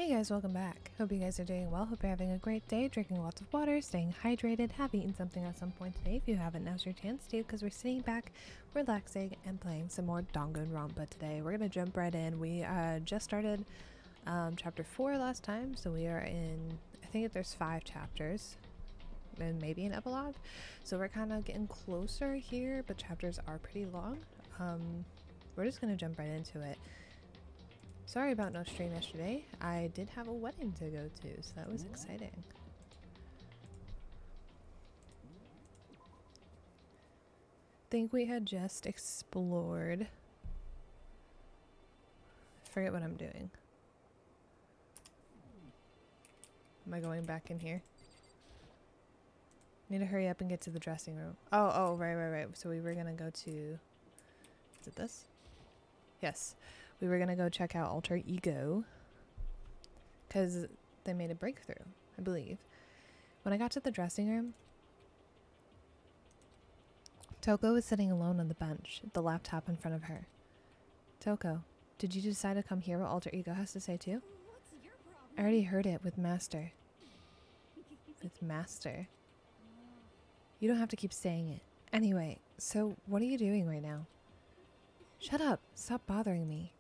Hey guys, welcome back. Hope you guys are doing well. Hope you're having a great day, drinking lots of water, staying hydrated, have eaten something at some point today. If you haven't, now's your chance to, because we're sitting back, relaxing, and playing some more Danganronpa today. We're gonna jump right in. We just started chapter 4 last time, so we are in, I think there's 5 chapters, and maybe an epilogue. So we're kind of getting closer here, but chapters are pretty long. We're just gonna jump right into it. Sorry about no stream yesterday. I did have a wedding to go to, so that was exciting. Think we had just explored. I forget what I'm doing. Am I going back in here? Need to hurry up and get to the dressing room. Oh, right. So we were gonna go to... Is it this? Yes. We were gonna go check out Alter Ego. Because they made a breakthrough, I believe. When I got to the dressing room, Toko was sitting alone on the bench, the laptop in front of her. Toko, did you decide to come hear what Alter Ego has to say too? What's your problem? I already heard it with Master. With Master. You don't have to keep saying it. Anyway, so what are you doing right now? Shut up. Stop bothering me.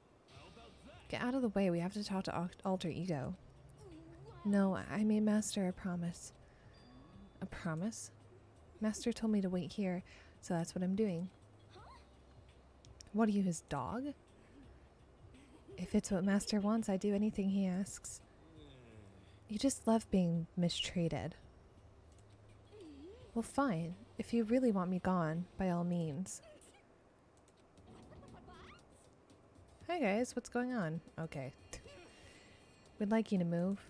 Get out of the way. We have to talk to Alter Ego. No, I made Master a promise. A promise? Master told me to wait here, so that's what I'm doing. What are you, his dog? If it's what Master wants, I do anything he asks. You just love being mistreated. Well, fine. If you really want me gone, by all means. Hi guys, what's going on? Okay. We'd like you to move.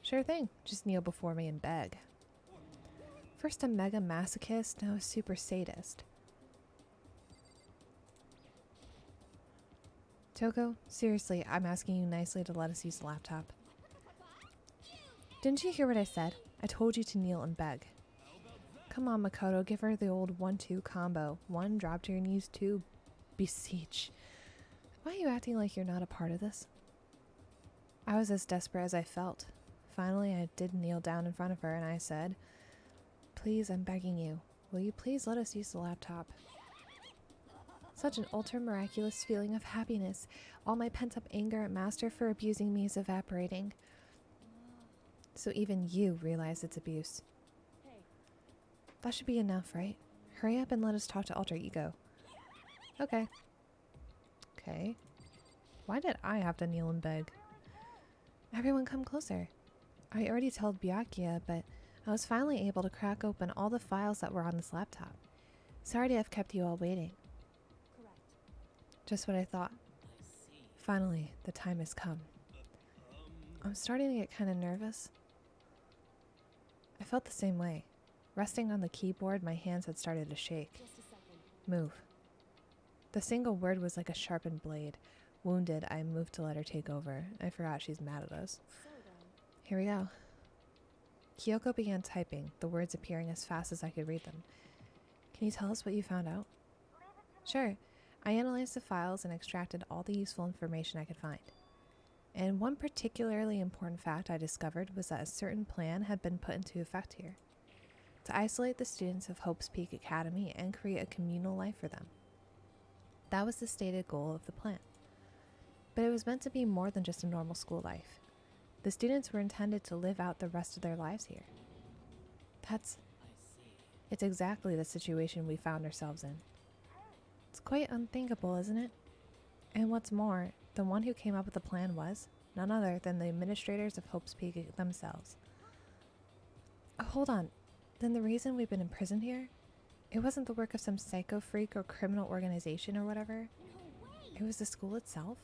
Sure thing. Just kneel before me and beg. First a mega masochist, now a super sadist. Toko, seriously, I'm asking you nicely to let us use the laptop. Didn't you hear what I said? I told you to kneel and beg. Come on, Makoto, give her the old 1-2 combo. 1, drop to your knees, 2, beseech. Why are you acting like you're not a part of this? I was as desperate as I felt. Finally, I did kneel down in front of her and I said, please, I'm begging you. Will you please let us use the laptop? Such an ultra-miraculous feeling of happiness. All my pent-up anger at Master for abusing me is evaporating. So even you realize it's abuse. That should be enough, right? Hurry up and let us talk to Alter Ego. Okay. Okay. Why did I have to kneel and beg? Everyone come closer. I already told Byakuya, but I was finally able to crack open all the files that were on this laptop. Sorry to have kept you all waiting. Correct. Just what I thought. Finally, the time has come. I'm starting to get kind of nervous. I felt the same way. Resting on the keyboard, my hands had started to shake. Just a second. Move. The single word was like a sharpened blade. Wounded, I moved to let her take over. I forgot she's mad at us. So then. Here we go. Kyoko began typing, the words appearing as fast as I could read them. Can you tell us what you found out? Sure. I analyzed the files and extracted all the useful information I could find. And one particularly important fact I discovered was that a certain plan had been put into effect here. To isolate the students of Hope's Peak Academy and create a communal life for them. That was the stated goal of the plan. But it was meant to be more than just a normal school life. The students were intended to live out the rest of their lives here. It's exactly the situation we found ourselves in. It's quite unthinkable, isn't it? And what's more, the one who came up with the plan was none other than the administrators of Hope's Peak themselves. Oh, hold on. Then the reason we've been imprisoned here? It wasn't the work of some psycho freak or criminal organization or whatever. It was the school itself?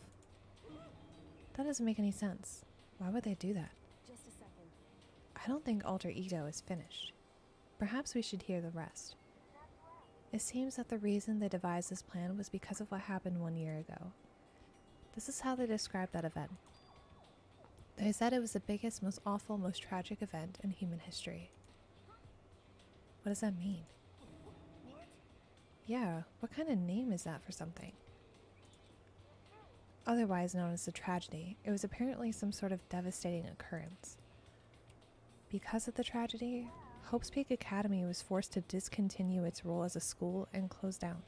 That doesn't make any sense. Why would they do that? Just a second. I don't think Alter Ego is finished. Perhaps we should hear the rest. It seems that the reason they devised this plan was because of what happened 1 year ago. This is how they described that event. They said it was the biggest, most awful, most tragic event in human history. What does that mean? Yeah, what kind of name is that for something? otherwise known as the tragedy. It was apparently some sort of devastating occurrence. Because of the tragedy, Hope's Peak Academy was forced to discontinue its role as a school and close down.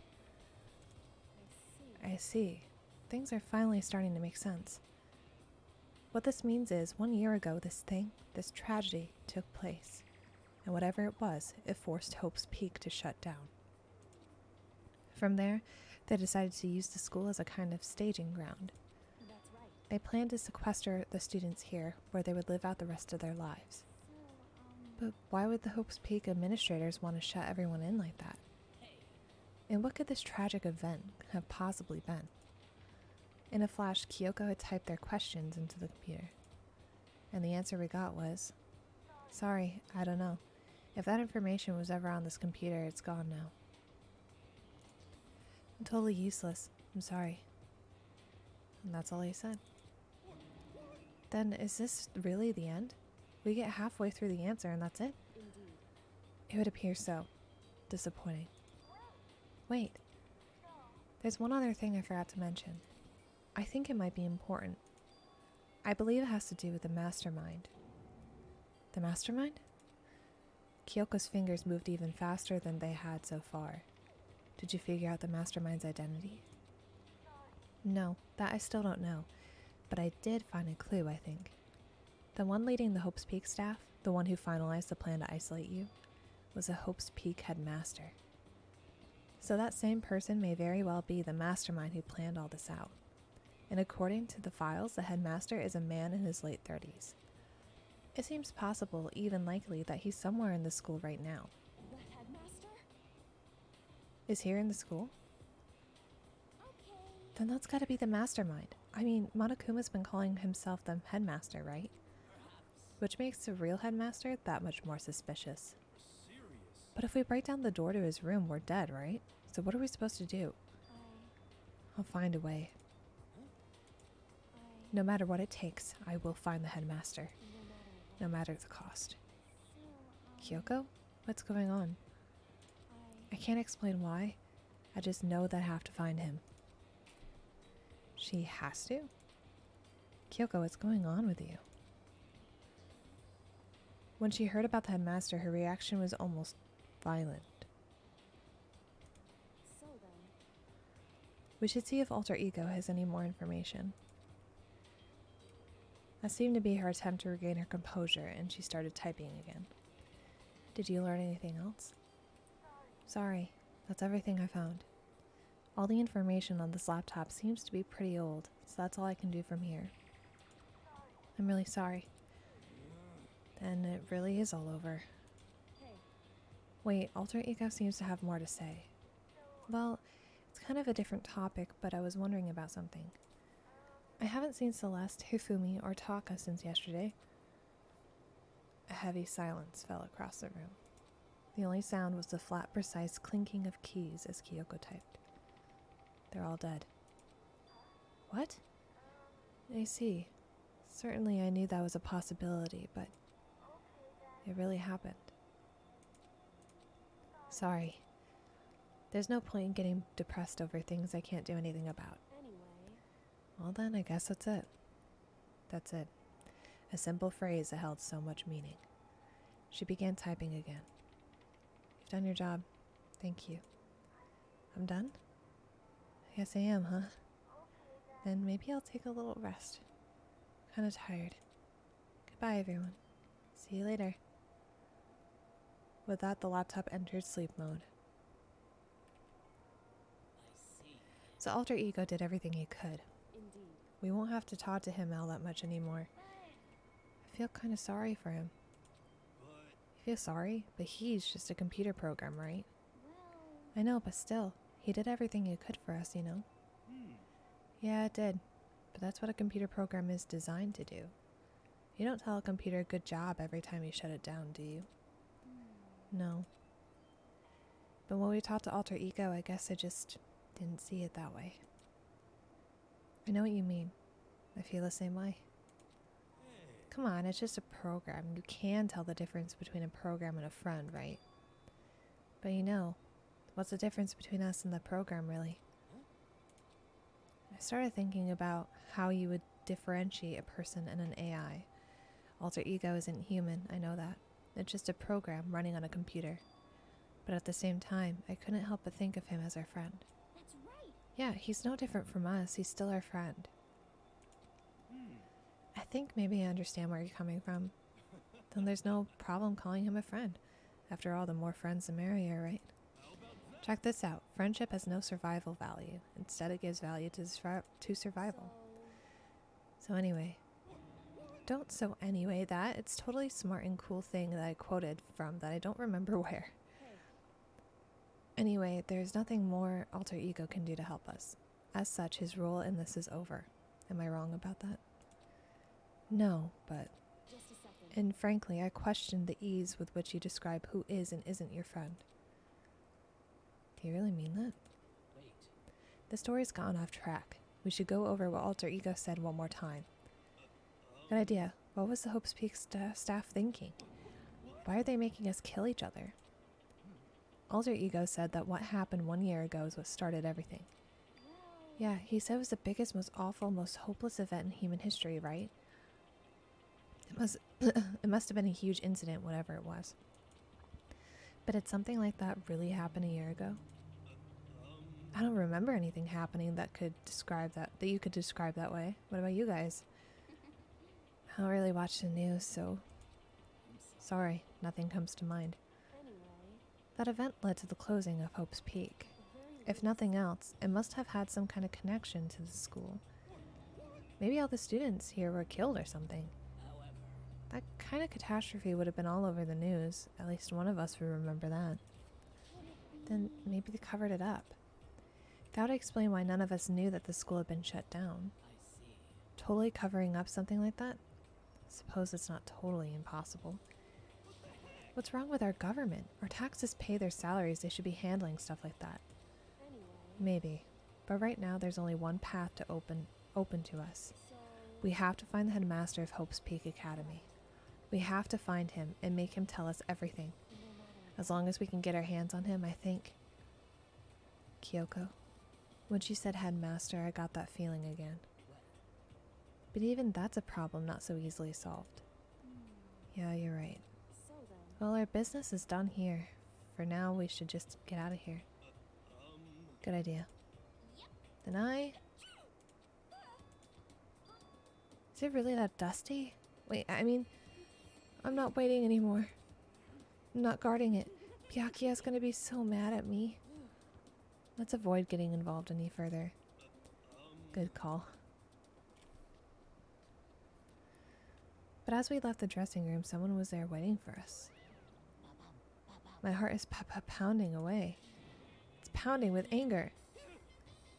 I see. I see. Things are finally starting to make sense. What this means is, 1 year ago, this tragedy took place. And whatever it was, it forced Hope's Peak to shut down. From there, they decided to use the school as a kind of staging ground. That's right. They planned to sequester the students here, where they would live out the rest of their lives. But why would the Hope's Peak administrators want to shut everyone in like that? And what could this tragic event have possibly been? In a flash, Kyoko had typed their questions into the computer. And the answer we got was, "Sorry, I don't know. If that information was ever on this computer, it's gone now. I'm totally useless. I'm sorry." And that's all he said. Then is this really the end? We get halfway through the answer and that's it? Indeed. It would appear so. Disappointing. Wait. There's one other thing I forgot to mention. I think it might be important. I believe it has to do with the mastermind. The mastermind? Kyoko's fingers moved even faster than they had so far. Did you figure out the mastermind's identity? No, that I still don't know. But I did find a clue, I think. The one leading the Hope's Peak staff, the one who finalized the plan to isolate you, was a Hope's Peak headmaster. So that same person may very well be the mastermind who planned all this out. And according to the files, the headmaster is a man in his late 30s. It seems possible, even likely, that he's somewhere in the school right now. The headmaster? Is here in the school? Okay. Then that's gotta be the mastermind. I mean, Monokuma's been calling himself the headmaster, right? Which makes the real headmaster that much more suspicious. But if we break down the door to his room, we're dead, right? So what are we supposed to do? I'll find a way. No matter what it takes, I will find the headmaster. No matter the cost. Kyoko? What's going on? I can't explain why. I just know that I have to find him. She has to? Kyoko, what's going on with you? When she heard about the headmaster, her reaction was almost violent. So then, We should see if Alter Ego has any more information. That seemed to be her attempt to regain her composure, and she started typing again. Did you learn anything else? Sorry, that's everything I found. All the information on this laptop seems to be pretty old, so that's all I can do from here. I'm really sorry. Then it really is all over. hey, Wait, Alter Ego seems to have more to say. Well, it's kind of a different topic, but I was wondering about something. I haven't seen Celeste, Hifumi, or Taka since yesterday. A heavy silence fell across the room. The only sound was the flat, precise clinking of keys as Kyoko typed. They're all dead. What? I see. Certainly I knew that was a possibility, but it really happened. Sorry. There's no point in getting depressed over things I can't do anything about. anyway, Well then, I guess that's it. That's it. A simple phrase that held so much meaning. She began typing again. You've done your job. Thank you. I'm done? Yes, I am, huh? Then maybe I'll take a little rest. Kinda tired. Goodbye, everyone. See you later. With that, the laptop entered sleep mode. So Alter Ego did everything he could. indeed. We won't have to talk to him all that much anymore. I feel kind of sorry for him. You feel sorry? But he's just a computer program, right? Well, I know, but still, he did everything he could for us, you know? Yeah, it did. But that's what a computer program is designed to do. You don't tell a computer good job every time you shut it down, do you? No. But when we talked to Alter Ego, I guess I just didn't see it that way. I know what you mean. I feel the same way. Come on, it's just a program. You can tell the difference between a program and a friend, right? But you know, what's the difference between us and the program, really? I started thinking about how you would differentiate a person and an AI. Alter ego isn't human, I know that. It's just a program running on a computer. But at the same time, I couldn't help but think of him as our friend. That's right. Yeah, he's no different from us. He's still our friend. I think maybe I understand where you're coming from. Then there's no problem calling him a friend. After all, the more friends the merrier, right? Check this out. Friendship has no survival value. Instead, it gives value to survival. So anyway, don't so anyway that. It's totally smart and cool thing that I quoted from that I don't remember where. Hey. Anyway, there's nothing more alter ego can do to help us. As such, his role in this is over. Am I wrong about that? No, but... Just a second. And frankly, I question the ease with which you describe who is and isn't your friend. Do you really mean that? Wait. The story's gone off track. We should go over what Alter Ego said one more time. Good idea. What was the Hope's Peak staff thinking? Why are they making us kill each other? Alter Ego said that what happened 1 year ago is what started everything. Well, Yeah, he said it was the biggest, most awful, most hopeless event in human history, right? It must have been a huge incident, whatever it was. But did something like that really happen a year ago? I don't remember anything happening that you could describe that way. What about you guys? I don't really watch the news, so sorry, nothing comes to mind. anyway, That event led to the closing of Hope's Peak. the very If nothing else, it must have had some kind of connection to the school. Maybe all the students here were killed or something. However, That kind of catastrophe would have been all over the news. At least one of us would remember that. Then maybe they covered it up. That would explain why none of us knew that the school had been shut down. I see. Totally covering up something like that? Suppose it's not totally impossible. What's wrong with our government? Our taxes pay their salaries. They should be handling stuff like that. anyway, Maybe. But right now there's only one path to open to us. so We have to find the headmaster of Hope's Peak Academy. We have to find him and make him tell us everything. no matter. As long as we can get our hands on him, I think. Kyoko. When she said headmaster, I got that feeling again. But even that's a problem not so easily solved. Yeah, you're right. So then, Well, our business is done here. For now, we should just get out of here. Good idea. Then Is it really that dusty? Wait, I mean, I'm not waiting anymore. I'm not guarding it. Byakuya's gonna be so mad at me. Let's avoid getting involved any further. Good call. But as we left the dressing room, someone was there waiting for us. My heart is pounding away. It's pounding with anger.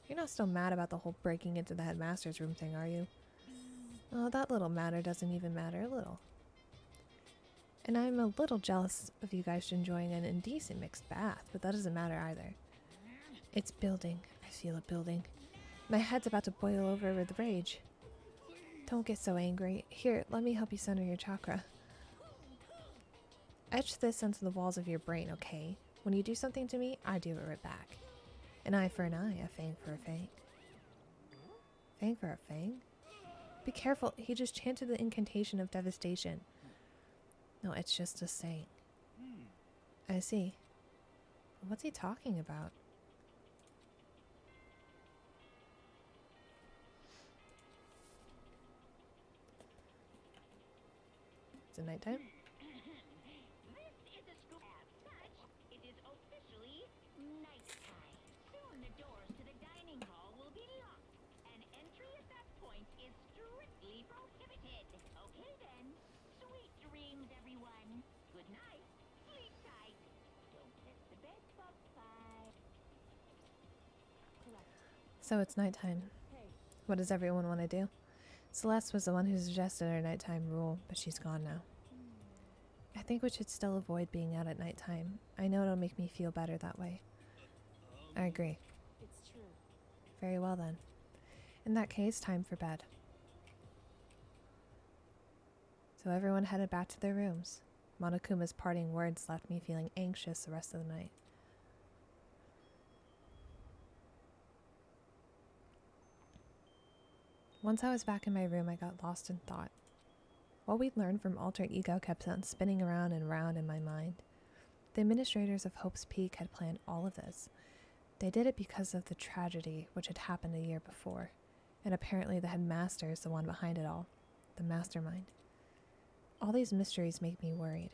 You're not still mad about the whole breaking into the headmaster's room thing, are you? Oh, that little matter doesn't even matter a little. And I'm a little jealous of you guys enjoying an indecent mixed bath, but that doesn't matter either. It's building. I feel it building. My head's about to boil over with rage. Don't get so angry. Here, let me help you center your chakra. Etch this into the walls of your brain, okay? When you do something to me, I do it right back. An eye for an eye, a fang for a fang. Fang for a fang? Be careful, he just chanted the incantation of devastation. No, it's just a saying. I see. What's he talking about? Is it nighttime? This is a school. As such, it is officially nighttime. Soon the doors to the dining hall will be locked, and entry at that point is strictly prohibited. Okay then. Sweet dreams, everyone. Good night. Sleep tight. Don't miss the bed, Bye. correct. So it's nighttime. Hey, What does everyone want to do? Celeste was the one who suggested our nighttime rule, but she's gone now. I think we should still avoid being out at nighttime. I know it'll make me feel better that way. I agree. it's true. Very well then. In that case, time for bed. So everyone headed back to their rooms. Monokuma's parting words left me feeling anxious the rest of the night. Once I was back in my room, I got lost in thought. What we'd learned from Alter Ego kept on spinning around and round in my mind. The administrators of Hope's Peak had planned all of this. They did it because of the tragedy which had happened a year before, and apparently the headmaster is the one behind it all, the mastermind. All these mysteries make me worried,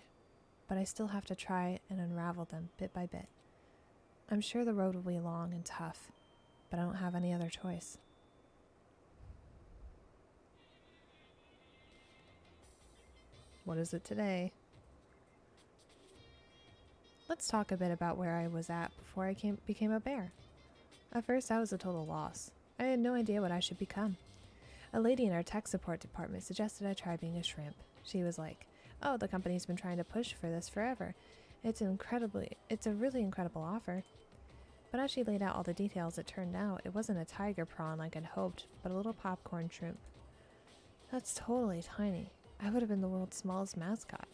but I still have to try and unravel them bit by bit. I'm sure the road will be long and tough, but I don't have any other choice. What is it today? Let's talk a bit about where I was at before I became a bear. At first, I was a total loss. I had no idea what I should become. A lady in our tech support department suggested I try being a shrimp. She was like, "Oh, the company's been trying to push for this forever. It's a really incredible offer." But as she laid out all the details, it turned out it wasn't a tiger prawn like I'd hoped, but a little popcorn shrimp. That's totally tiny. I would have been the world's smallest mascot.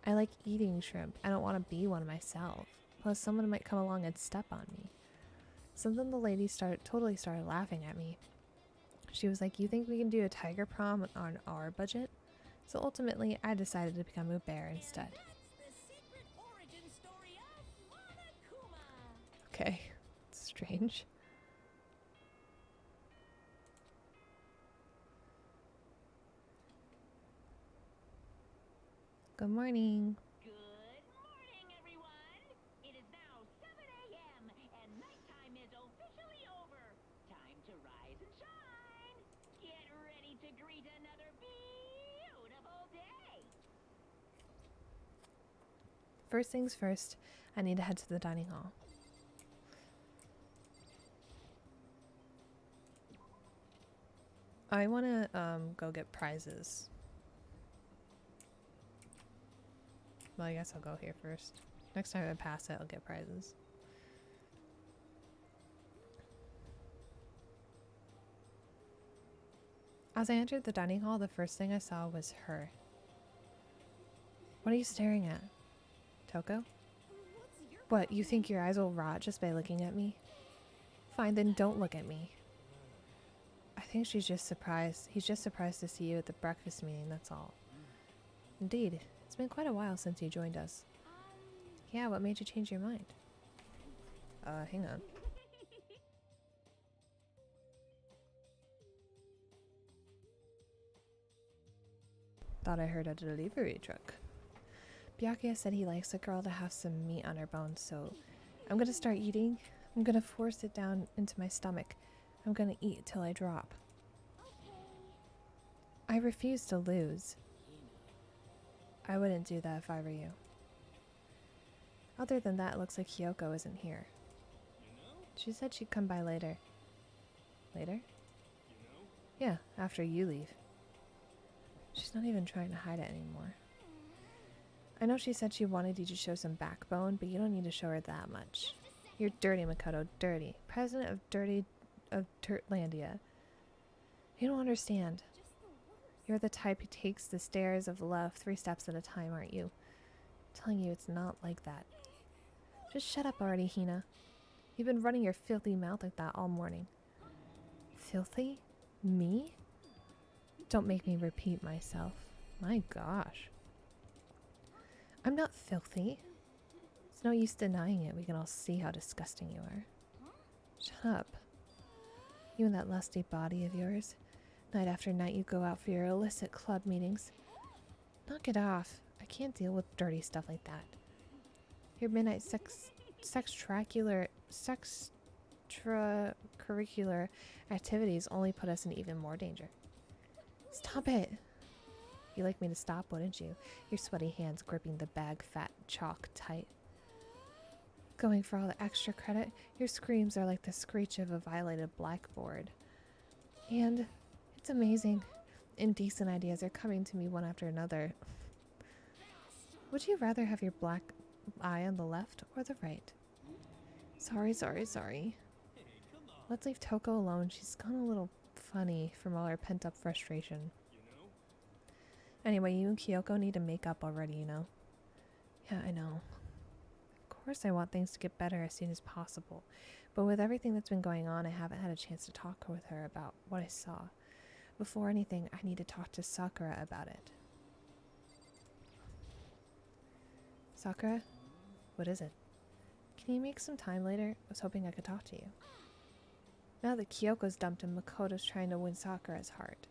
I like eating shrimp. I don't want to be one myself. Plus, someone might come along and step on me. So then the lady totally started laughing at me. She was like, "You think we can do a tiger prom on our budget?" So ultimately, I decided to become a bear instead. That's the secret origin story of Monokuma. Okay, strange. Good morning. Good morning, everyone. It is now 7 a.m. and nighttime is officially over. Time to rise and shine. Get ready to greet another beautiful day. First things first, I need to head to the dining hall. I want to go get prizes. Well, I guess I'll go here first. Next time I pass it, I'll get prizes. As I entered the dining hall, the first thing I saw was her. What are you staring at? Toko? What, you think your eyes will rot just by looking at me? Fine, then don't look at me. I think she's just surprised. He's just surprised to see you at the breakfast meeting, that's all. Indeed, it's been quite a while since you joined us. Yeah, what made you change your mind? Hang on. Thought I heard a delivery truck. Byakuya said he likes a girl to have some meat on her bones, so I'm gonna start eating. I'm gonna force it down into my stomach. I'm gonna eat till I drop. I refuse to lose. I wouldn't do that if I were you. Other than that, it looks like Kyoko isn't here. She said she'd come by later. Later? Yeah, after you leave. She's not even trying to hide it anymore. I know she said she wanted you to show some backbone, but you don't need to show her that much. You're dirty, Makoto, dirty. President of Turtlandia. You don't understand. You're the type who takes the stairs of love 3 steps at a time, aren't you? I'm telling you, it's not like that. Just shut up already, Hina. You've been running your filthy mouth like that all morning. Filthy? Me? Don't make me repeat myself. My gosh. I'm not filthy. It's no use denying it. We can all see how disgusting you are. Shut up. You and that lusty body of yours. Night after night you go out for your illicit club meetings. Knock it off. I can't deal with dirty stuff like that. Your midnight extracurricular activities only put us in even more danger. Stop it. You'd like me to stop, wouldn't you? Your sweaty hands gripping the bag fat chalk tight. Going for all the extra credit, your screams are like the screech of a violated blackboard. And it's amazing. Indecent ideas are coming to me one after another. Would you rather have your black eye on the left or the right? Sorry. Let's leave Toko alone. She's gone a little funny from all her pent-up frustration. Anyway, you and Kyoko need to make up already, you know? Yeah, I know. Of course I want things to get better as soon as possible. But with everything that's been going on, I haven't had a chance to talk with her about what I saw. Before anything, I need to talk to Sakura about it. Sakura? What is it? Can you make some time later? I was hoping I could talk to you. Now that Kyoko's dumped him, Makoto's trying to win Sakura's heart.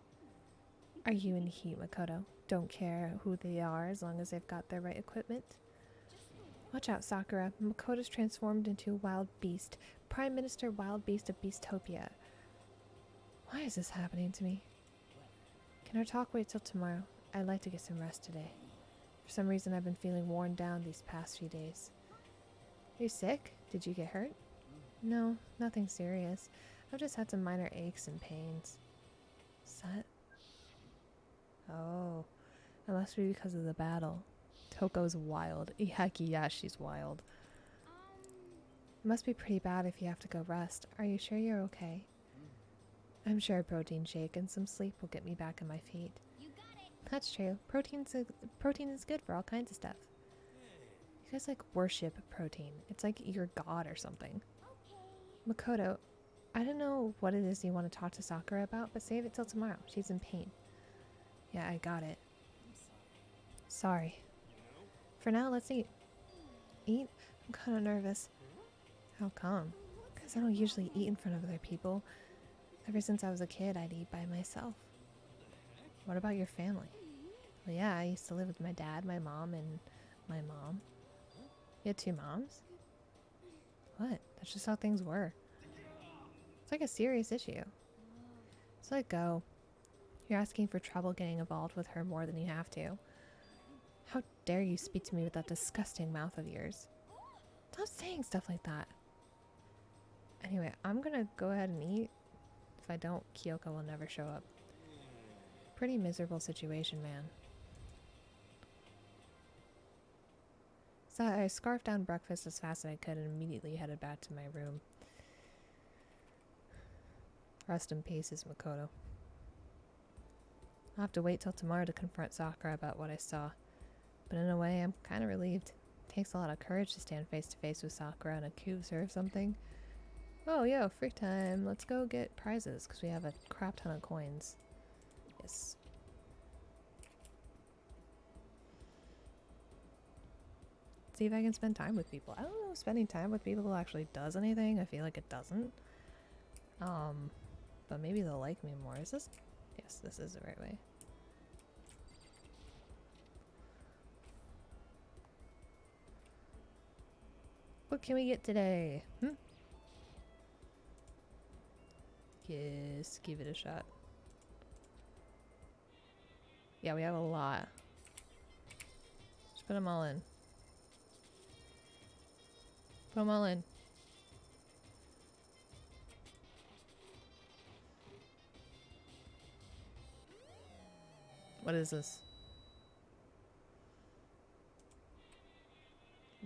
Are you in heat, Makoto? Don't care who they are as long as they've got the right equipment? Watch out, Sakura. Makoto's transformed into a wild beast. Prime Minister Wild Beast of Beastopia. Why is this happening to me? Can our talk wait till tomorrow? I'd like to get some rest today. For some reason, I've been feeling worn down these past few days. Are you sick? Did you get hurt? No, nothing serious. I've just had some minor aches and pains. Is that... Oh, it must be because of the battle. Toko's wild. Heck yeah, she's wild. It must be pretty bad if you have to go rest. Are you sure you're okay? I'm sure a protein shake and some sleep will get me back on my feet. You got it. That's true. Protein is good for all kinds of stuff. You guys like worship protein. It's like your god or something. Okay. Makoto, I don't know what it is you want to talk to Sakura about, but save it till tomorrow. She's in pain. Yeah, I got it. Sorry. For now, let's eat. Eat? I'm kind of nervous. How come? Because I don't usually eat in front of other people. Ever since I was a kid, I'd eat by myself. What about your family? Well, yeah, I used to live with my dad, my mom, and my mom. You had two moms? What? That's just how things were. It's like a serious issue. So let go. You're asking for trouble getting involved with her more than you have to. How dare you speak to me with that disgusting mouth of yours? Stop saying stuff like that. Anyway, I'm gonna go ahead and eat. If I don't, Kyoko will never show up. Pretty miserable situation, man. So I scarfed down breakfast as fast as I could and immediately headed back to my room. Rest in peace, Makoto. I'll have to wait till tomorrow to confront Sakura about what I saw. But in a way, I'm kind of relieved. It takes a lot of courage to stand face to face with Sakura and accuse her of something. Oh, yo, free time. Let's go get prizes, because we have a crap ton of coins. Yes. See if I can spend time with people. I don't know if spending time with people actually does anything. I feel like it doesn't. But maybe they'll like me more. Is this? Yes, this is the right way. What can we get today? Yes, give it a shot. Yeah, we have a lot. Just put them all in. Put them all in. What is this?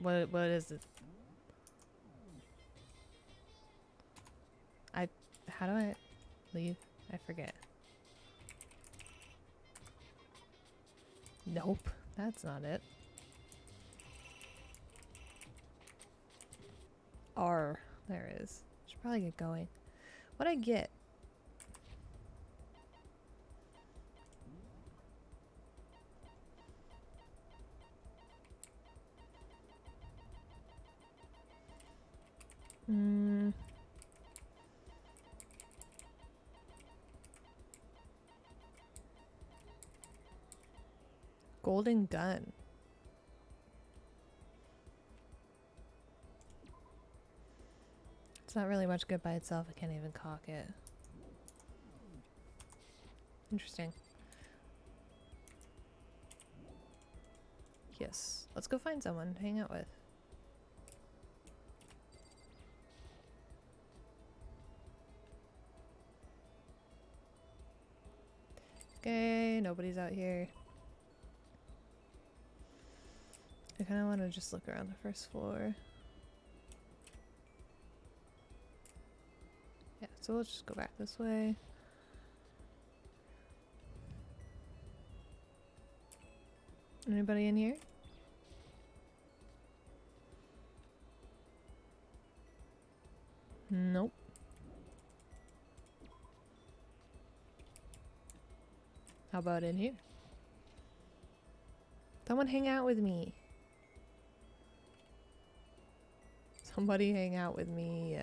What is it? How do I leave? I forget. Nope, that's not it. R. There it is. Should probably get going. What'd I get? Golden gun. It's not really much good by itself. I can't even cock it. Interesting. Yes. Let's go find someone to hang out with. Okay, nobody's out here. I kind of want to just look around the first floor. Yeah, so we'll just go back this way. Anybody in here? Nope. How about in here? Someone hang out with me. Somebody hang out with me.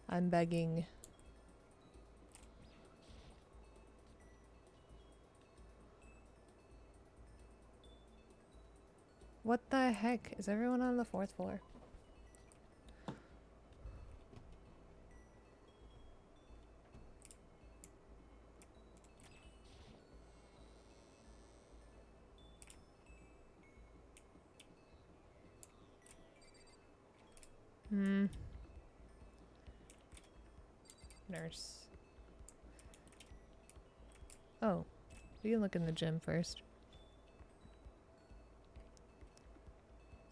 I'm begging. What the heck? Is everyone on the 4th floor? Nurse. Oh, we can look in the gym first.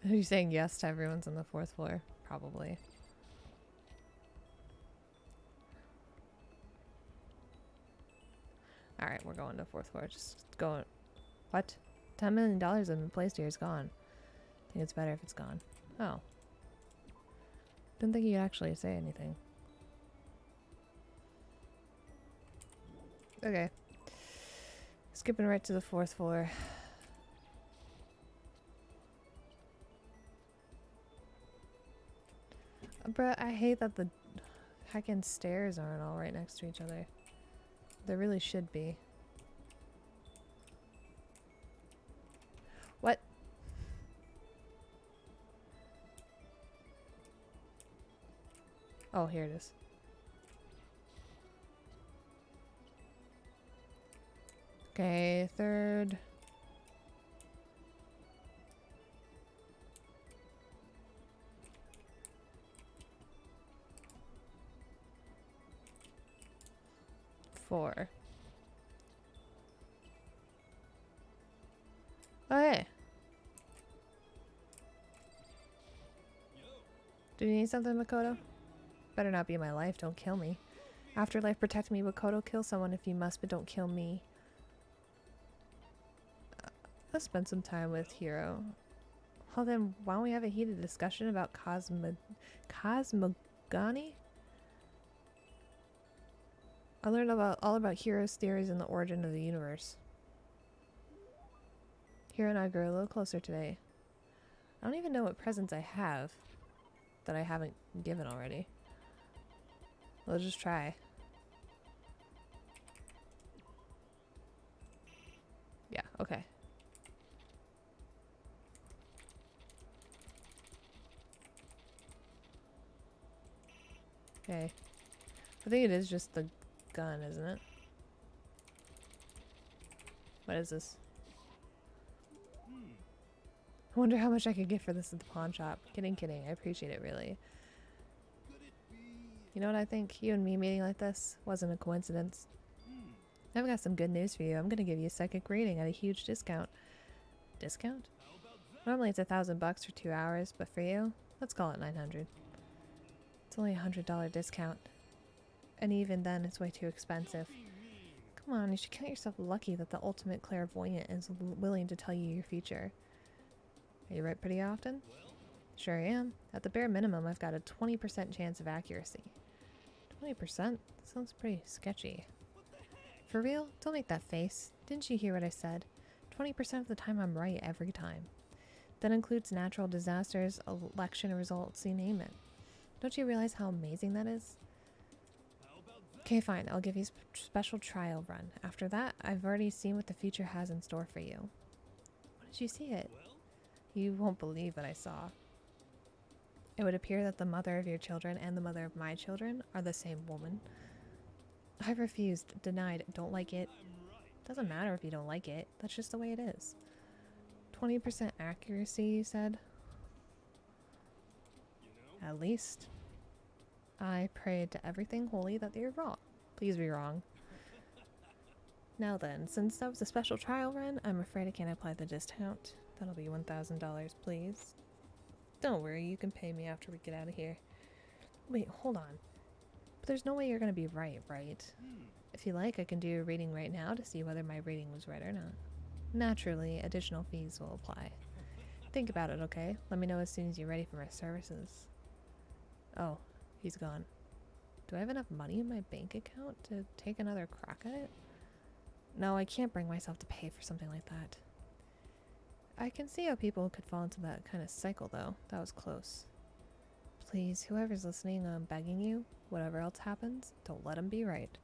Are you saying yes to everyone's on the 4th floor? Probably. Alright, we're going to 4th floor. Just going. What? $10 million have been placed here is gone. I think it's better if it's gone. Oh. Didn't think you'd actually say anything. Okay. Skipping right to the 4th floor. Bruh, I hate that the heckin' stairs aren't all right next to each other. There really should be. What? Oh, here it is. Okay, 3rd. Four. Oh, hey. Do you need something, Makoto? Better not be my life. Don't kill me. Afterlife, protect me, Makoto. Kill someone if you must, but don't kill me. Let's spend some time with Hiro. Well then, why don't we have a heated discussion about cosmogony? I learned all about Hiro's theories and the origin of the universe. Hiro and I grew a little closer today. I don't even know what presents I have that I haven't given already. We'll just try. Yeah, okay. Okay. I think it is just the gun, isn't it? What is this? I wonder how much I could get for this at the pawn shop. Kidding, kidding. I appreciate it, really. You know what I think? You and me meeting like this wasn't a coincidence. I've got some good news for you. I'm gonna give you a psychic reading at a huge discount. Discount? Normally it's $1,000 for 2 hours, but for you, let's call it 900. It's only $100 discount. And even then, it's way too expensive. Come on, you should count yourself lucky that the ultimate clairvoyant is willing to tell you your future. Are you right pretty often? Sure I am. At the bare minimum, I've got a 20% chance of accuracy. 20%? Sounds pretty sketchy. For real? Don't make that face. Didn't you hear what I said? 20% of the time I'm right every time. That includes natural disasters, election results, you name it. Don't you realize how amazing that is? Okay, fine. I'll give you a special trial run. After that, I've already seen what the future has in store for you. What did you see it? You won't believe what I saw. It would appear that the mother of your children and the mother of my children are the same woman. I refused, denied, don't like it. Doesn't matter if you don't like it. That's just the way it is. 20% accuracy, you said? At least. I prayed to everything holy that you're wrong. Please be wrong. Now then, since that was a special trial run, I'm afraid I can't apply the discount. That'll be $1,000, please. Don't worry, you can pay me after we get out of here. Wait, hold on. But there's no way you're gonna be right, right? If you like, I can do a reading right now to see whether my reading was right or not. Naturally, additional fees will apply. Think about it, okay? Let me know as soon as you're ready for my services. Oh, he's gone. Do I have enough money in my bank account to take another crack at it? No, I can't bring myself to pay for something like that. I can see how people could fall into that kind of cycle, though. That was close. Please, whoever's listening, I'm begging you, whatever else happens, don't let him be right.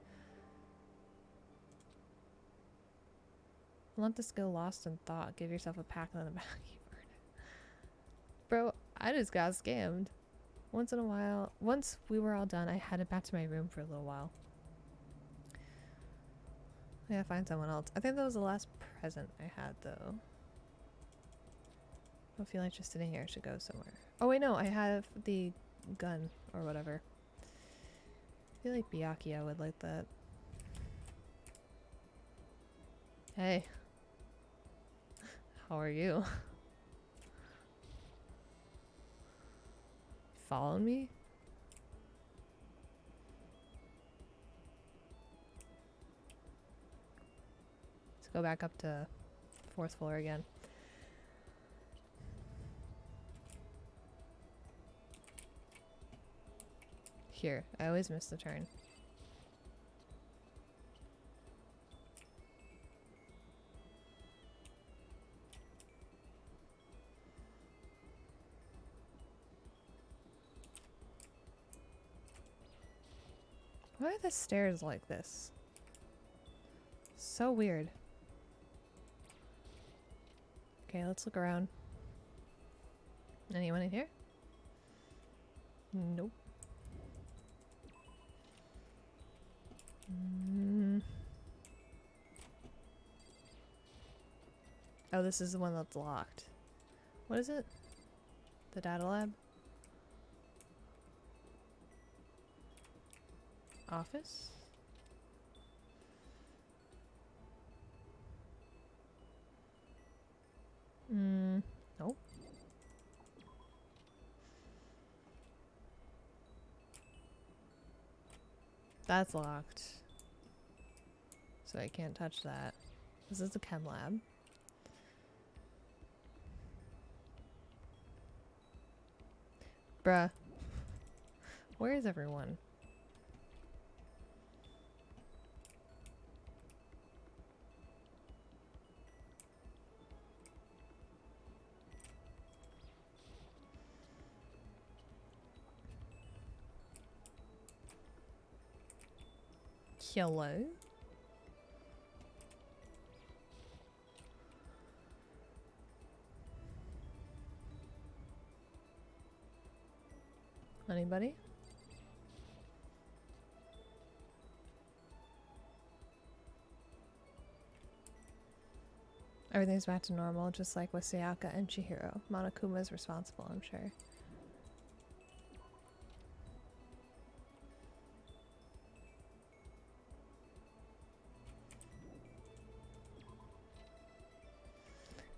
Let this go lost in thought. Give yourself a pack on the back. Bro, I just got scammed. Once in a while, once we were all done, I headed back to my room for a little while. I gotta find someone else. I think that was the last present I had, though. I don't feel like just sitting here. I should go somewhere. Oh, wait, no. I have the gun or whatever. I feel like Byakuya would like that. Hey. How are you? Following me? Let's go back up to 4th floor again. Here, I always miss the turn. Why are the stairs like this? So weird. Okay, let's look around. Anyone in here? Nope. Oh, this is the one that's locked. What is it? The data lab? Office? Nope. That's locked. So I can't touch that. This is the chem lab. Bruh. Where is everyone? Hello? Anybody? Everything's back to normal, just like with Sayaka and Chihiro. Monokuma is responsible, I'm sure.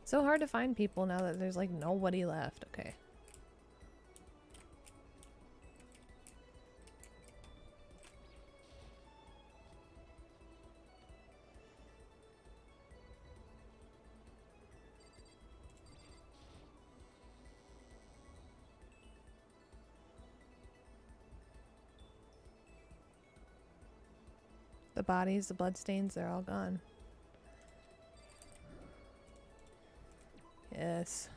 So hard to find people now that there's like nobody left. Okay. The bodies, the bloodstains, they're all gone. Yes.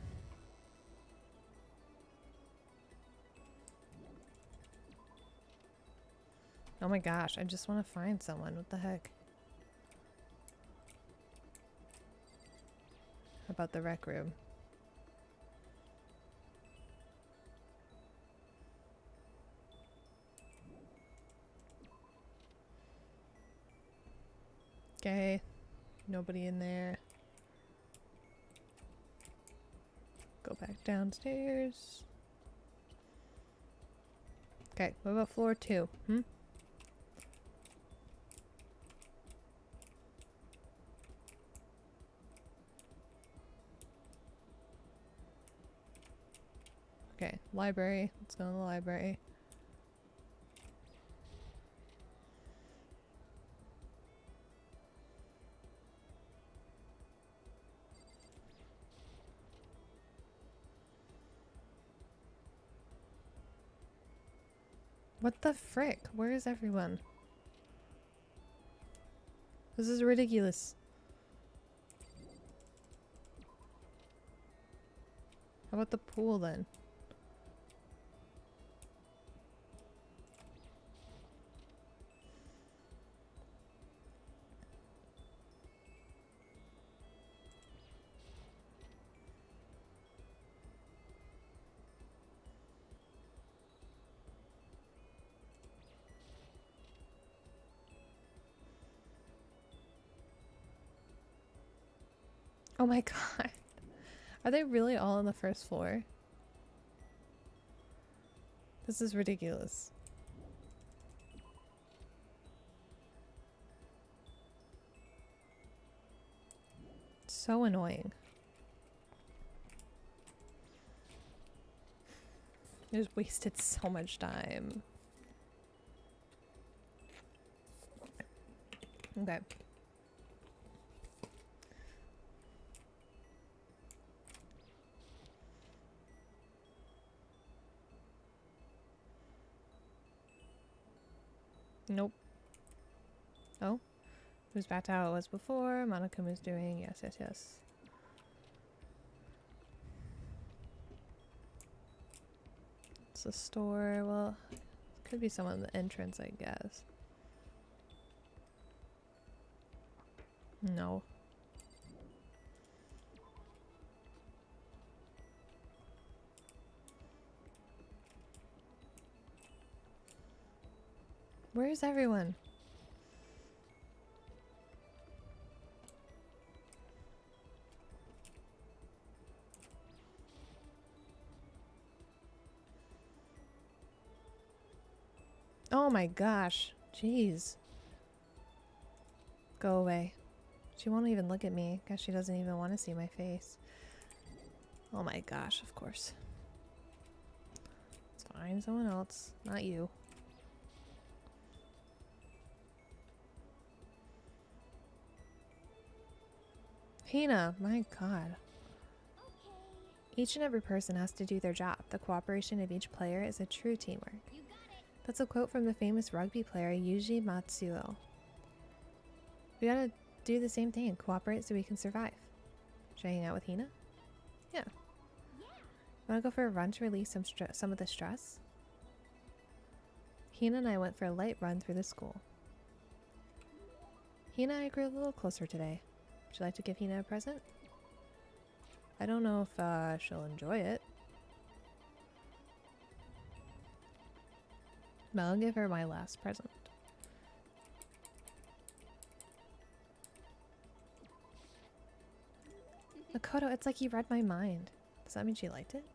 Oh my gosh, I just want to find someone. What the heck? How about the rec room? Okay. Nobody in there. Go back downstairs. Okay, what about floor 2? Okay, library. Let's go in the library. What the frick? Where is everyone? This is ridiculous. How about the pool then? Oh my god. Are they really all on the first floor? This is ridiculous. So annoying. I just wasted so much time. Okay. Nope. Oh? It was back to how it was before. Monokuma is doing. Yes, yes, yes. It's a store. Well, could be someone in the entrance, I guess. No. Where's everyone? Oh my gosh. Jeez. Go away. She won't even look at me. Guess she doesn't even want to see my face. Oh my gosh, of course. It's fine. Someone else. Not you. Hina, my god. Each and every person has to do their job. The cooperation of each player is a true teamwork. That's a quote from the famous rugby player Yuji Matsuo. We gotta do the same thing, cooperate so we can survive. Should I hang out with Hina? Yeah. Wanna go for a run to release some of the stress? Hina and I went for a light run through the school. Hina and I grew a little closer today. Would you like to give Hina a present? I don't know if she'll enjoy it. But I'll give her my last present. Makoto, it's like you read my mind. Does that mean she liked it?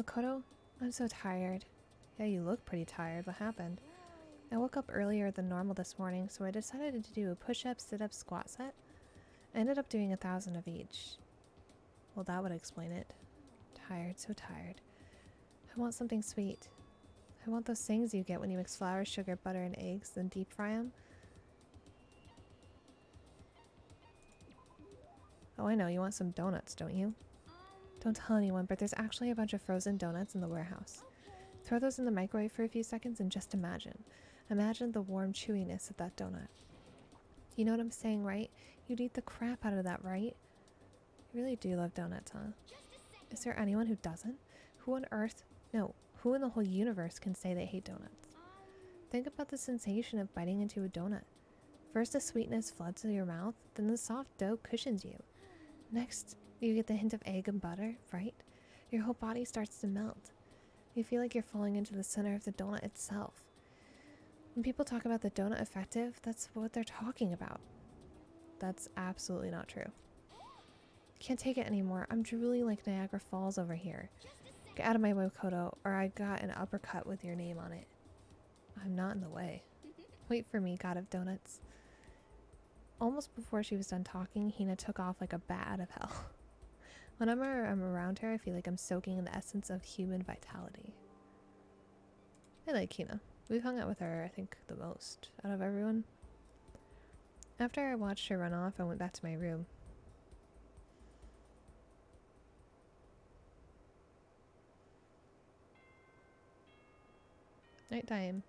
Makoto, I'm so tired. Yeah, you look pretty tired. What happened? I woke up earlier than normal this morning, so I decided to do a push-up, sit-up, squat set. I ended up doing 1,000 of each. Well, that would explain it. Tired, so tired. I want something sweet. I want those things you get when you mix flour, sugar, butter, and eggs, then deep fry them. Oh, I know. You want some donuts, don't you? Don't tell anyone, but there's actually a bunch of frozen donuts in the warehouse. Throw those in the microwave for a few seconds and just imagine. Imagine the warm chewiness of that donut. You know what I'm saying, right? You'd eat the crap out of that, right? You really do love donuts, huh? Is there anyone who doesn't? Who on earth? No, who in the whole universe can say they hate donuts? Think about the sensation of biting into a donut. First the sweetness floods through your mouth, then the soft dough cushions you. Next, you get the hint of egg and butter, right? Your whole body starts to melt. You feel like you're falling into the center of the donut itself. When people talk about the donut effective, that's what they're talking about. That's absolutely not true. Can't take it anymore. I'm drooling like Niagara Falls over here. Get out of my way, Kodo, or I got an uppercut with your name on it. I'm not in the way. Wait for me, god of donuts. Almost before she was done talking, Hina took off like a bat out of hell. Whenever I'm around her, I feel like I'm soaking in the essence of human vitality. I like Hina. We've hung out with her, I think, the most out of everyone. After I watched her run off, I went back to my room. Nighttime.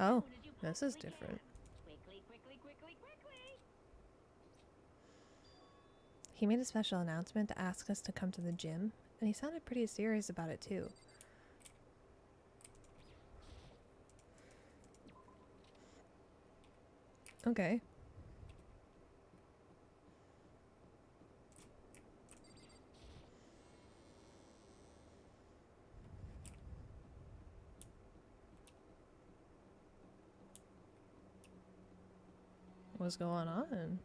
Oh, soon as you this is possibly different. can. Quickly, quickly, quickly, quickly. He made a special announcement to ask us to come to the gym, and he sounded pretty serious about it too. Okay. What's going on?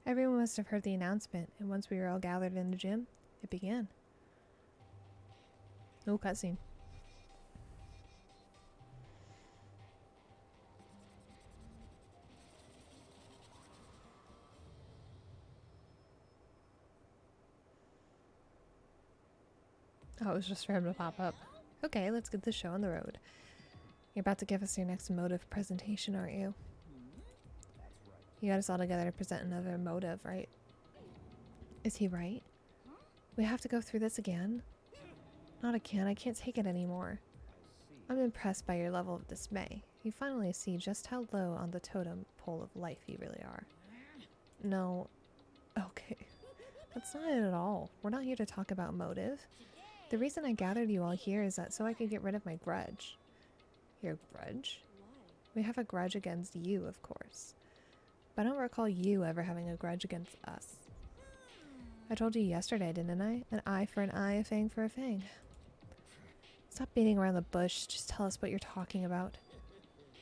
Everyone must have heard the announcement, and once we were all gathered in the gym, it began. No cutscene. Oh, it was just for him to pop up. Okay, let's get the show on the road. You're about to give us your next motive presentation, aren't you? You got us all together to present another motive, right? Is he right? We have to go through this again? Not again, I can't take it anymore. I'm impressed by your level of dismay. You finally see just how low on the totem pole of life you really are. No. Okay. That's not it at all. We're not here to talk about motive. The reason I gathered you all here is that so I could get rid of my grudge. Your grudge? Why? We have a grudge against you, of course. But I don't recall you ever having a grudge against us. I told you yesterday, didn't I? An eye for an eye, a fang for a fang. Stop beating around the bush, just tell us what you're talking about.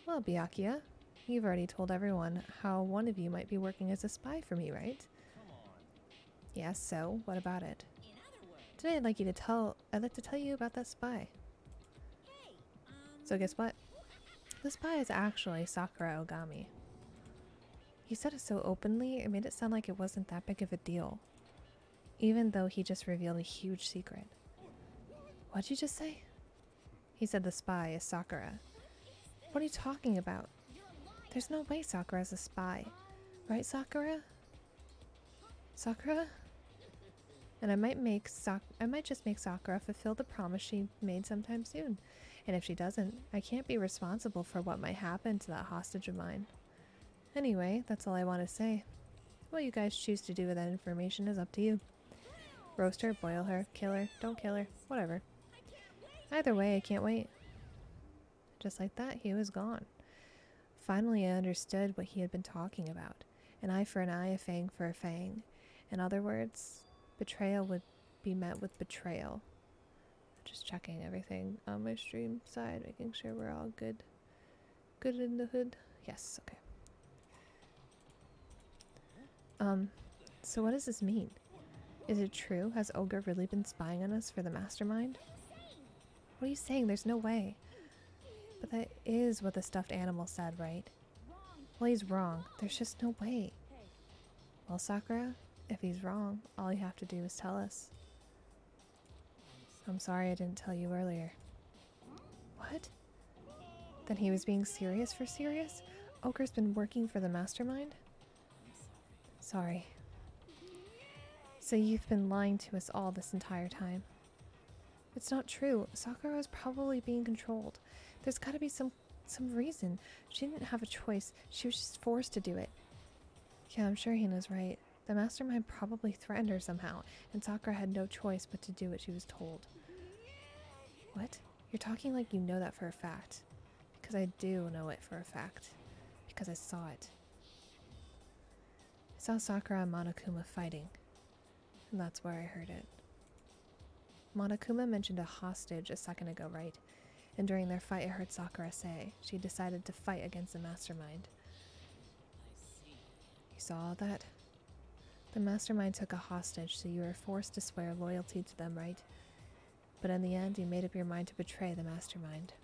Well, Byakuya, you've already told everyone how one of you might be working as a spy for me, right? Yes, so what about it? Today I'd like to tell you about that spy. So guess what? The spy is actually Sakura Ogami. He said it so openly, it made it sound like it wasn't that big of a deal. Even though he just revealed a huge secret. What'd you just say? He said the spy is Sakura. What are you talking about? There's no way Sakura's a spy. Right, Sakura? Sakura? And I might just make Sakura fulfill the promise she made sometime soon. And if she doesn't, I can't be responsible for what might happen to that hostage of mine. Anyway, that's all I want to say. What you guys choose to do with that information is up to you. Roast her, boil her, kill her, don't kill her, whatever. Either way, I can't wait. Just like that, he was gone. Finally, I understood what he had been talking about. An eye for an eye, a fang for a fang. In other words, betrayal would be met with betrayal. Just checking everything on my stream side, making sure we're all good. Good in the hood? Yes, okay. So what does this mean? Is it true? Has Ogre really been spying on us for the mastermind? What are you saying? There's no way. But that is what the stuffed animal said, right? Well, he's wrong. There's just no way. Well, Sakura, if he's wrong, all you have to do is tell us. I'm sorry I didn't tell you earlier. What? Then he was being serious for serious? Ogre's been working for the mastermind? Sorry. So you've been lying to us all this entire time. It's not true. Sakura was probably being controlled. There's gotta be some reason. She didn't have a choice. She was just forced to do it. Yeah, I'm sure Hina's right. The mastermind probably threatened her somehow, and Sakura had no choice but to do what she was told. What? You're talking like you know that for a fact. Because I do know it for a fact. Because I saw it. I saw Sakura and Monokuma fighting. And that's where I heard it. Monokuma mentioned a hostage a second ago, right? And during their fight I heard Sakura say she decided to fight against the mastermind. You saw all that? The mastermind took a hostage, so you were forced to swear loyalty to them, right? But in the end, you made up your mind to betray the mastermind.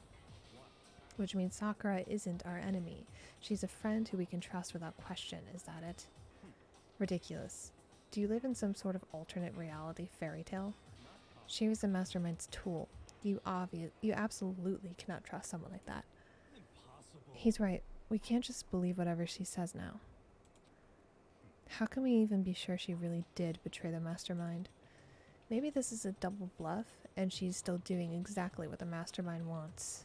Which means Sakura isn't our enemy. She's a friend who we can trust without question, is that it? Ridiculous. Do you live in some sort of alternate reality fairy tale? She was the mastermind's tool. You absolutely cannot trust someone like that. He's right. We can't just believe whatever she says now. How can we even be sure she really did betray the mastermind? Maybe this is a double bluff, and she's still doing exactly what the mastermind wants.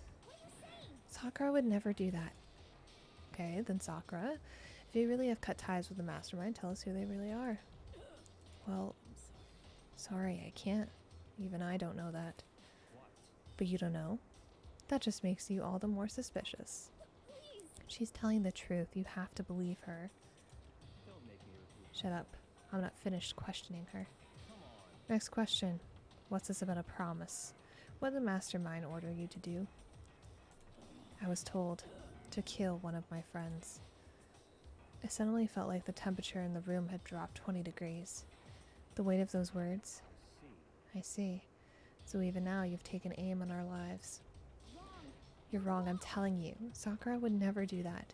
Sakura would never do that. Okay, then Sakura, if you really have cut ties with the mastermind, tell us who they really are. Well, sorry, I can't. Even I don't know that. But you don't know? That just makes you all the more suspicious. She's telling the truth. You have to believe her. Shut up. I'm not finished questioning her. Next question. What's this about a promise? What did the mastermind order you to do? I was told to kill one of my friends. I suddenly felt like the temperature in the room had dropped 20 degrees. The weight of those words. I see. So even now you've taken aim on our lives. You're wrong, I'm telling you. Sakura would never do that.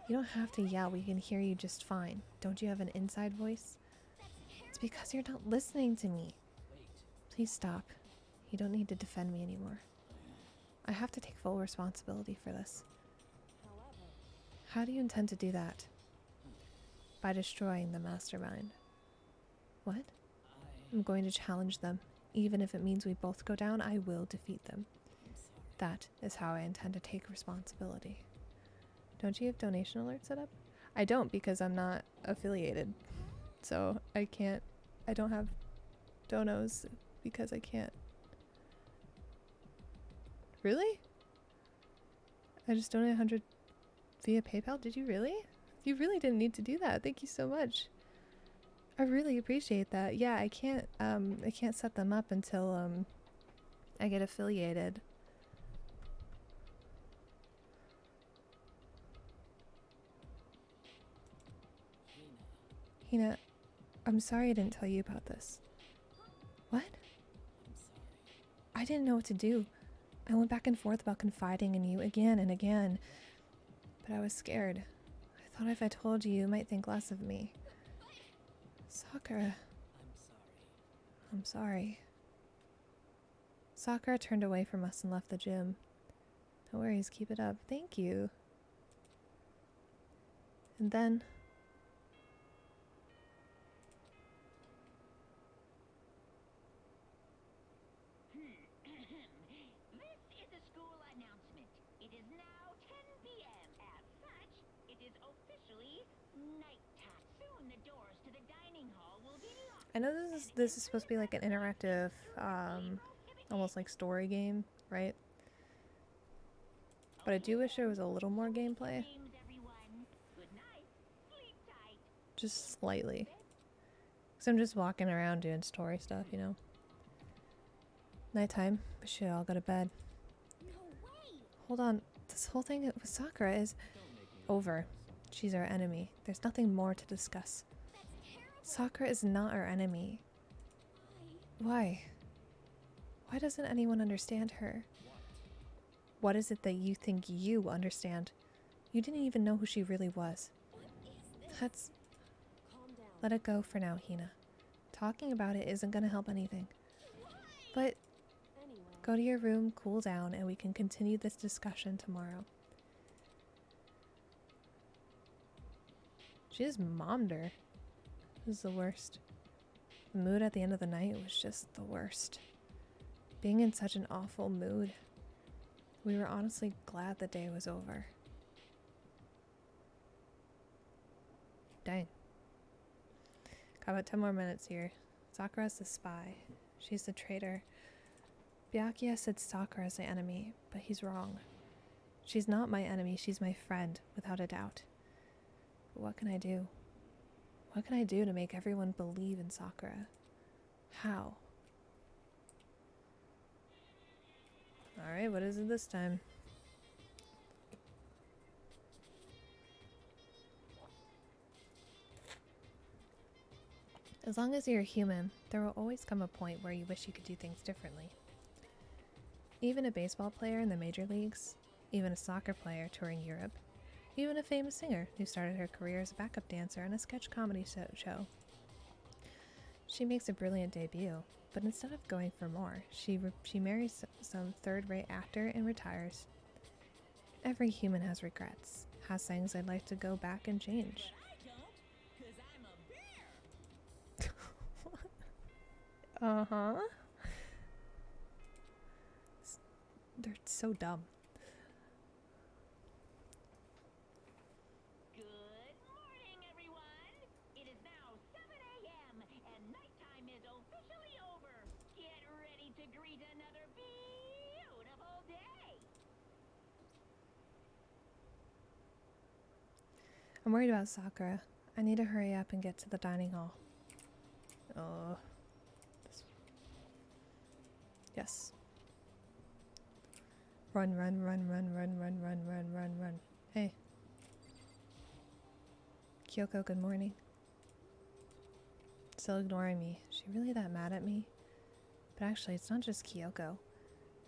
You don't have to yell, we can hear you just fine. Don't you have an inside voice? It's because you're not listening to me. Please stop. You don't need to defend me anymore. I have to take full responsibility for this. However, How do you intend to do that? By destroying the mastermind. What? I'm going to challenge them. Even if it means we both go down, I will defeat them. That is how I intend to take responsibility. Don't you have donation alerts set up? I don't because I'm not affiliated. So I don't have donos because I can't. Really? I just donated 100 via PayPal? Did you really? You really didn't need to do that. Thank you so much. I really appreciate that. Yeah, I can't set them up until I get affiliated. Hina, I'm sorry I didn't tell you about this. What? I didn't know what to do. I went back and forth about confiding in you again and again, but I was scared. I thought if I told you, you might think less of me. Sakura. I'm sorry. Sakura turned away from us and left the gym. No worries, keep it up. Thank you. And then... This is a school announcement. It is now 10 p.m. As such, it is officially nighttime. Soon the doors to the dining hall will be locked. I know this is supposed to be like an interactive, almost like story game, right? But I do wish there was a little more gameplay. Dreams, everyone. Good night. Sleep tight. Just slightly. Because I'm just walking around doing story stuff, you know? Nighttime. We should all go to bed. Hold on. This whole thing with Sakura is over. She's our enemy. There's nothing more to discuss. Sakura is not our enemy. Why? Why doesn't anyone understand her? What is it that you think you understand? You didn't even know who she really was. Let's calm down. let it go for now, Hina. Talking about it isn't going to help anything. But Anyway, go to your room, cool down, and we can continue this discussion tomorrow. She just mommed her. This is the worst. The mood at the end of the night was just the worst. Being in such an awful mood. We were honestly glad the day was over. Dang. Got about 10 more minutes here. Sakura's the spy. She's the traitor. Byakuya said Sakura is the enemy, but he's wrong. She's not my enemy, she's my friend, without a doubt. But what can I do? What can I do to make everyone believe in Sakura? How? Alright, what is it this time? As long as you're human, there will always come a point where you wish you could do things differently. Even a baseball player in the major leagues, even a soccer player touring Europe, even a famous singer who started her career as a backup dancer on a sketch comedy show. She makes a brilliant debut, but instead of going for more, she marries some third-rate actor and retires. Every human has regrets, has things they'd like to go back and change. Uh-huh. They're so dumb. Good morning, everyone. It is now 7 a.m. and nighttime is officially over. Get ready to greet another beautiful day. I'm worried about Sakura. I need to hurry up and get to the dining hall. Oh. Yes. Run, run, run, run, run, run, run, run, run, run. Hey. Kyoko, good morning. Still ignoring me. Is she really that mad at me? But actually, it's not just Kyoko.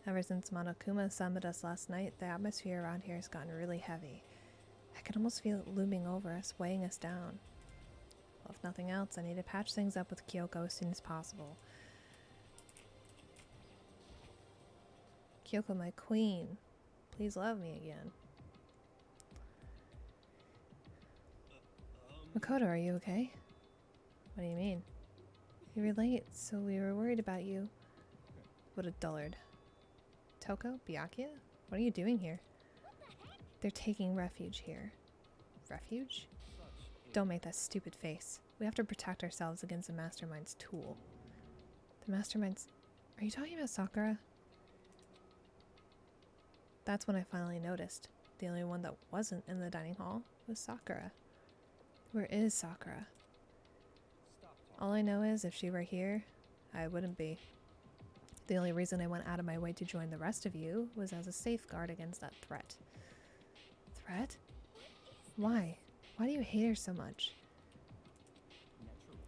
Ever since Monokuma summoned us last night, the atmosphere around here has gotten really heavy. I can almost feel it looming over us, weighing us down. Well, if nothing else, I need to patch things up with Kyoko as soon as possible. Kyoko, my queen. Please love me again. Makoto, are you okay? What do you mean? You were late, so we were worried about you. What a dullard. Toko? Byakuya? What are you doing here? They're taking refuge here. Refuge? Don't make that stupid face. We have to protect ourselves against the Mastermind's tool. The Mastermind's... Are you talking about Sakura? That's when I finally noticed. The only one that wasn't in the dining hall was Sakura. Where is Sakura? All I know is if she were here, I wouldn't be. The only reason I went out of my way to join the rest of you was as a safeguard against that threat. Threat? Why? Why do you hate her so much?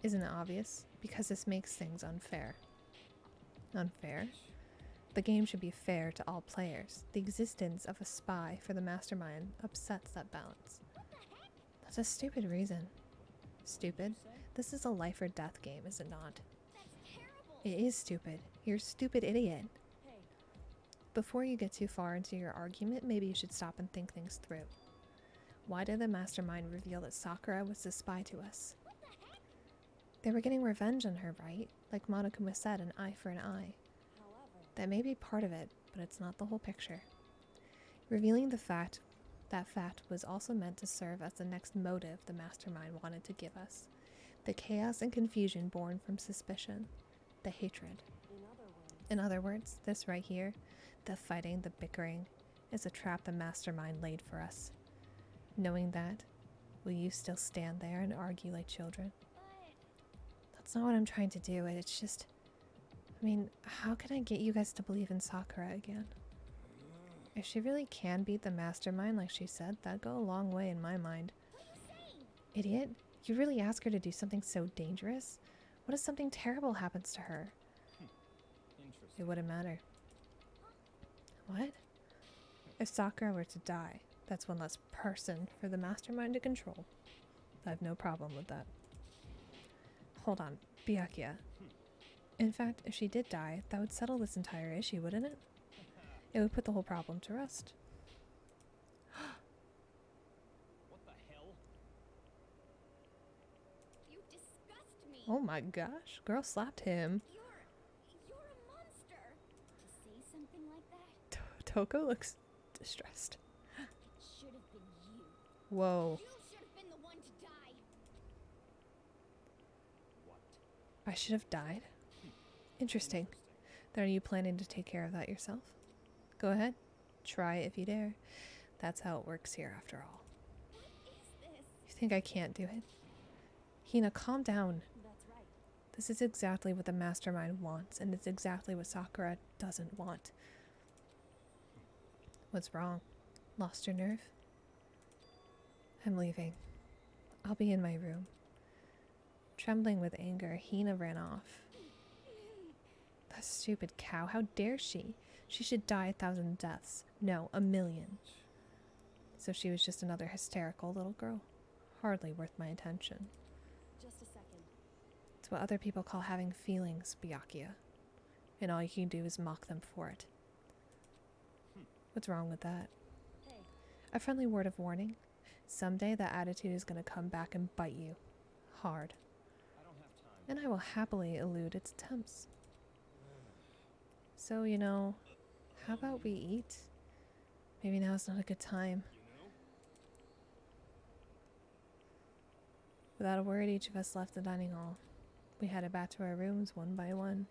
Isn't it obvious? Because this makes things unfair. Unfair? The game should be fair to all players. The existence of a spy for the Mastermind upsets that balance. That's a stupid reason. Stupid? This is a life or death game, is it not? It is stupid. You're a stupid idiot. Before you get too far into your argument, maybe you should stop and think things through. Why did the Mastermind reveal that Sakura was the spy to us? They were getting revenge on her, right? Like Monokuma said, an eye for an eye. That may be part of it, but it's not the whole picture. Revealing that fact was also meant to serve as the next motive the Mastermind wanted to give us. The chaos and confusion born from suspicion. The hatred. In other words, this right here, the fighting, the bickering, is a trap the Mastermind laid for us. Knowing that, will you still stand there and argue like children? That's not what I'm trying to do. It's just... I mean, how can I get you guys to believe in Sakura again? If she really can beat the Mastermind like she said, that'd go a long way in my mind. Idiot, you really ask her to do something so dangerous? What if something terrible happens to her? It wouldn't matter. What? If Sakura were to die, that's one less person for the Mastermind to control. I have no problem with that. Hold on, Byakuya. In fact, if she did die, that would settle this entire issue, wouldn't it? It would put the whole problem to rest. What the hell? You disgust me. Oh my gosh, girl slapped him. You're a monster. To say something like that, Toko looks distressed. it should have been you. Whoa. You should have been the one to die. What? I should have died? Interesting. Then are you planning to take care of that yourself? Go ahead. Try it if you dare. That's how it works here after all. What is this? You think I can't do it? Hina, calm down. That's right. This is exactly what the Mastermind wants, and it's exactly what Sakura doesn't want. What's wrong? Lost your nerve? I'm leaving. I'll be in my room. Trembling with anger, Hina ran off. That stupid cow, how dare she? She should die 1,000 deaths. No, 1,000,000. So she was just another hysterical little girl. Hardly worth my attention. Just a second. It's what other people call having feelings, Byakuya. And all you can do is mock them for it. What's wrong with that? Hey, A friendly word of warning. Someday that attitude is going to come back and bite you. Hard. I don't have time. And I will happily elude its attempts. So, you know, how about we eat? Maybe now's not a good time. Without a word, each of us left the dining hall. We headed back to our rooms one by one.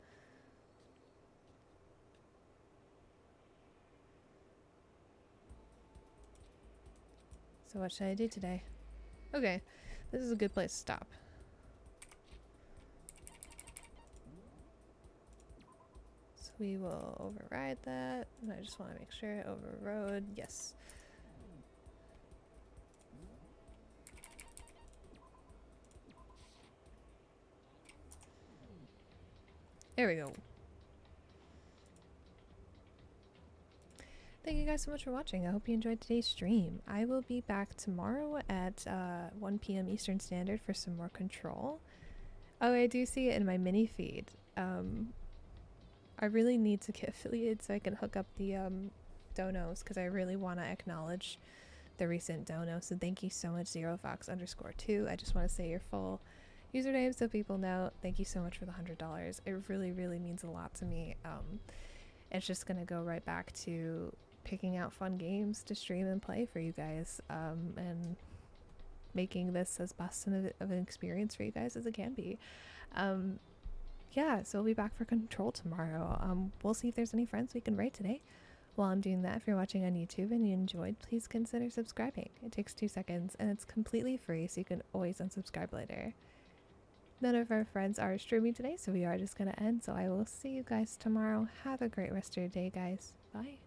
So what should I do today? Okay, this is a good place to stop. So we will override that. And I just want to make sure I overrode. Yes. There we go. Thank you guys so much for watching. I hope you enjoyed today's stream. I will be back tomorrow at 1 p.m. Eastern Standard for some more Control. Oh, I do see it in my mini feed. I really need to get affiliated so I can hook up the donos because I really want to acknowledge the recent dono. So thank you so much, ZeroFox_2. I just want to say your full username so people know. Thank you so much for the $100. It really, really means a lot to me. It's just gonna go right back to picking out fun games to stream and play for you guys, and making this as best of an experience for you guys as it can be. Yeah, so we'll be back for Control tomorrow. We'll see if there's any friends we can raid today. While I'm doing that, if you're watching on YouTube and you enjoyed, please consider subscribing. It takes 2 seconds and it's completely free, so you can always unsubscribe later. None of our friends are streaming today, so we are just gonna end. So I will see you guys tomorrow. Have a great rest of your day, guys. Bye.